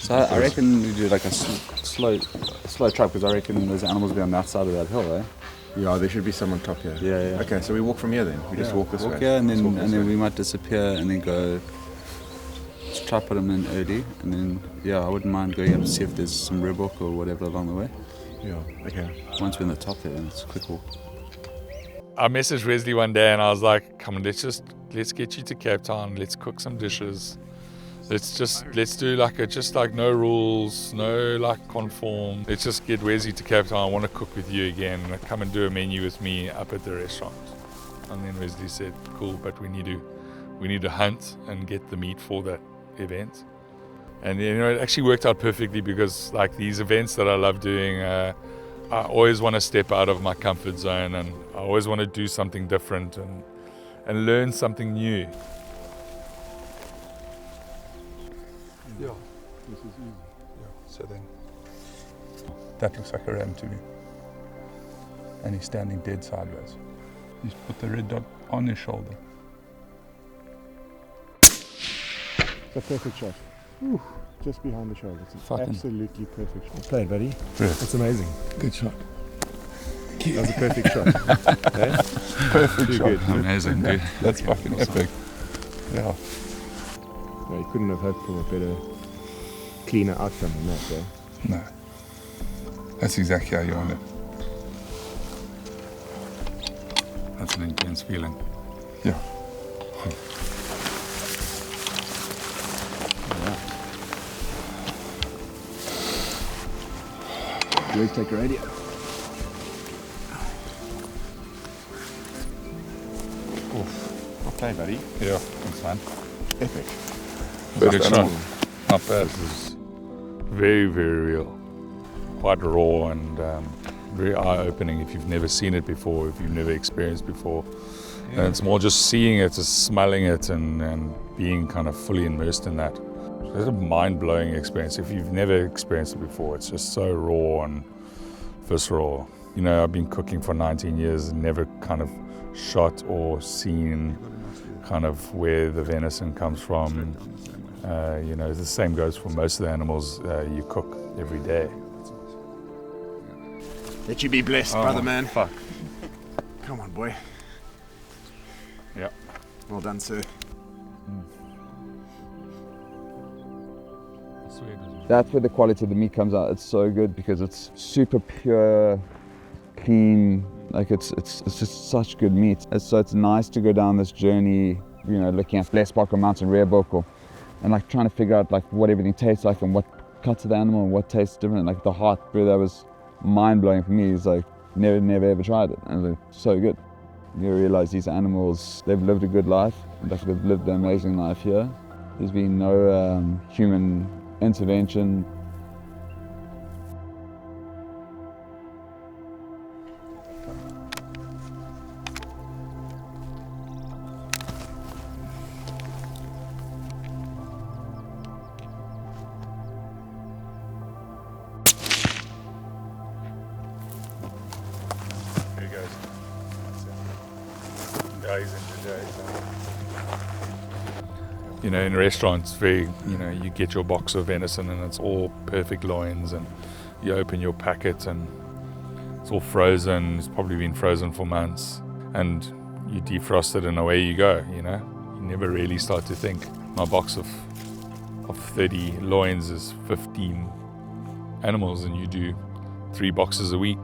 So I reckon we do like a slow truck, because I reckon there's animals be on that side of that hill, eh? Yeah, there should be some on top here. Yeah. Okay, so we walk from here then. We just walk this way. Yeah, and then we might disappear and then go. Let's try put them in early, and then I wouldn't mind going up to see if there's some ribok or whatever along the way. Yeah. Okay. Once we're in the top there, then it's a quick walk. I messaged Wesley one day and I was like, come on, let's get you to Cape Town, let's cook some dishes. Let's do like no rules, no like conform. Let's just get Wesley to Cape Town. I want to cook with you again. Come and do a menu with me up at the restaurant. And then Wesley said, cool, but we need to hunt and get the meat for that event. And it actually worked out perfectly, because like these events that I love doing, I always want to step out of my comfort zone, and I always want to do something different and learn something new. Yeah, this is easy. Yeah, so then that looks like a ram to me. And he's standing dead sideways. He's put the red dot on his shoulder. It's a perfect shot. Ooh, just behind the shoulder. It's an absolutely perfect shot. Play it, buddy. Yeah. That's amazing. Good shot. That was a perfect shot. Okay? Perfect shot. Good. Amazing, dude. That's fucking epic. Yeah. No, you couldn't have hoped for a better, cleaner outcome than that, eh? No. That's exactly how you want it. That's an intense feeling. Yeah. Let's take a radio. Okay, buddy. Yeah. That's fun. Epic. Good shot. animal. Not bad. This is very, very real. Quite raw and very eye-opening if you've never seen it before, if you've never experienced before. And it's more just seeing it, just smelling it and being kind of fully immersed in that. It's a mind-blowing experience. If you've never experienced it before, it's just so raw and visceral. You know, I've been cooking for 19 years and never kind of shot or seen kind of where the venison comes from. You know, the same goes for most of the animals you cook every day. Let you be blessed, brother man. Fuck. Come on, boy. Yeah. Well done, sir. That's where the quality of the meat comes out. It's so good because it's super pure, clean. Like it's just such good meat. So it's nice to go down this journey, you know, looking at Blesbok or Mountain Reerbok, and like trying to figure out like what everything tastes like and what cuts of the animal and what tastes different. Like the heart, bro, that was mind blowing for me. It's like never ever tried it, and it's like, so good. You realize these animals, they've lived a good life. Like they've lived an amazing life here. There's been no human intervention. There he goes. Days into days. You know, in restaurants, you get your box of venison and it's all perfect loins, and you open your packet and it's all frozen. It's probably been frozen for months, and you defrost it and away you go. You know, you never really start to think. My box of 30 loins is 15 animals, and you do 3 boxes a week.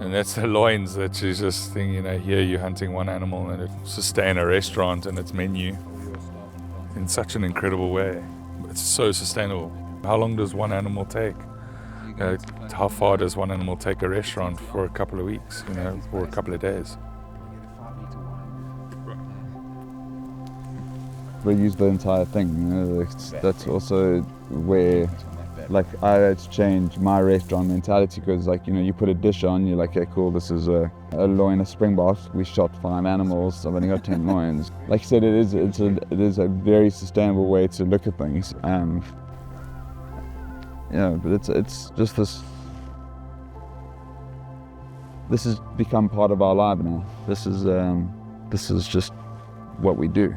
And that's the loins that you just think, you know, here you're hunting one animal and it sustain a restaurant and its menu in such an incredible way. It's so sustainable. How long does one animal take? How far does one animal take a restaurant for a couple of weeks, you know, or a couple of days? We use the entire thing, you know, that's also where, like, I had to change my restaurant mentality, because, like, you know, you put a dish on, you're like, okay, cool, this is a loin of springbok. We shot 5 animals, I've only got 10 loins. Like I said, it is a very sustainable way to look at things. Yeah, but it's just this has become part of our life now. This is just what we do.